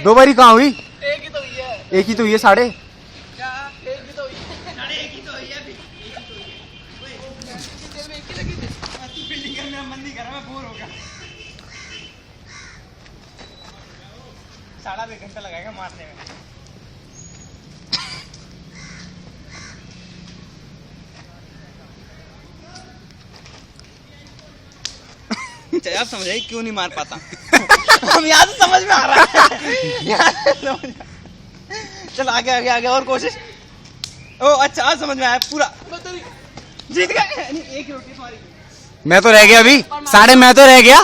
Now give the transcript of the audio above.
दो बारी कहाँ हुई? एक ही तो हुई है। एक ही तो हुई है साढ़े। क्या एक ही तो हुई है? साढ़े एक ही तो हुई है अभी। तू फील्डिंग करने में मन नहीं कर रहा, मैं बोर हो गया। साढ़ा 2 घंटा लगाएगा मारने में। आप समझ आए क्यों नहीं मार पाता? हम यहाँ से समझ में आ रहा है। चल आगे आगे आगे और कोशिश। ओ अच्छा आज समझ में आया पूरा। जीत गए। एक ही रोटी तुम्हारी। मैं तो रह गया अभी, साढ़े मैं तो रह गया।